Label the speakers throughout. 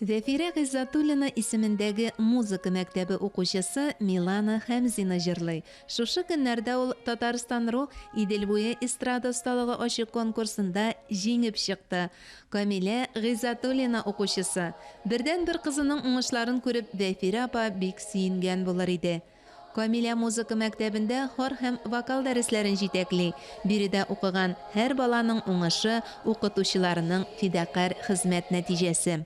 Speaker 1: Зәфирә Гыйззатуллина исемендәге музыка мәктәбе укучысы Милана Хәмзина җырлый. Шушы көннәрдә ул Татарстан.ру Идел буе эстрада осталыгы ачык конкурсында җиңеп чыкты. Камилә Гыйззатуллина укучысы. Бердән-бер кызының уңышларын күреп, Зәфирә апа бик сөенгән булыр иде. Камилә музыка мәктәбендә хор һәм вокал дәресләрен җитәкли. Биредә укыган һәр баланың уңышы укытучыларының фидакарь хезмәт нәтиҗәсе.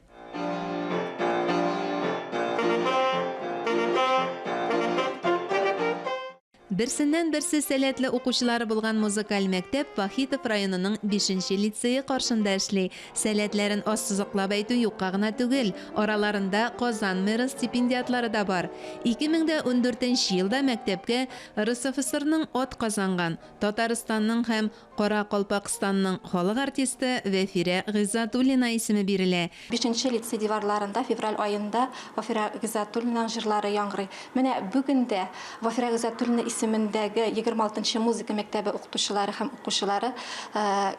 Speaker 1: Берсеннән-берсе сәләтле укучылары булган музыкаль мәктәп Вахитов районының 5-нче лицее каршында эшли. Сәләтләрен ассызыклап әйтү юкка гына түгел, араларында Казан мэры стипендиатлары да бар. 2014 елда мәктәпкә РСФСРның ат казанган, Татарстанның һәм Каракалпакстанның халык артисты Зәфирә Гыйззатуллина исеме бирелә.
Speaker 2: 5-нче лицей диварларында февраль айында Зәфирә Гыйззатуллинаның җырлары яңгырый. Менә бүген дә Зәфирә Гыйззатуллина исемендәге 26-нчы музыка мәктәбе укытучылары һәм укучылары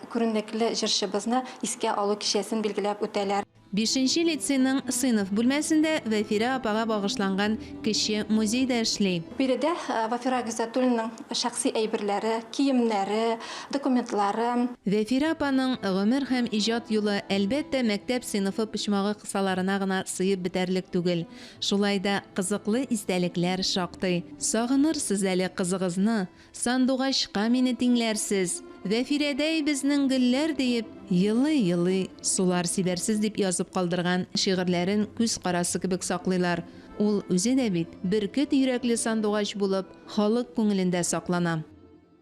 Speaker 2: күренекле җырчыбызны искә алу кичәсен билгеләп үтәләр.
Speaker 1: 5-нче лицейның сыйныф бүлмәсендә Зәфирә апага багышланган кече музей дә эшли.
Speaker 2: Биредә Зәфирә Гыйззатуллинаның шәхси әйберләре, киемнәре, документлары.
Speaker 1: Зәфирә апаның гомер һәм иҗат юлы әлбәттә мәктәп сыйныфы почмагы кысаларына гына сыеп бетәрлек түгел. Шулай да кызыклы истәлекләр шактый. Сагынырсыз әле кызыгызны, сандугачка мине тиңләрсез. Зәфирәдәй безнең гөлләр диеп, йылы-йылы сулар сибәрсез дип язып калдырган шигырьләрен күз карасы кебек саклыйлар. Ул үзе дә бит бөркет йөрәкле сандугач булып, халык күңелендә саклана.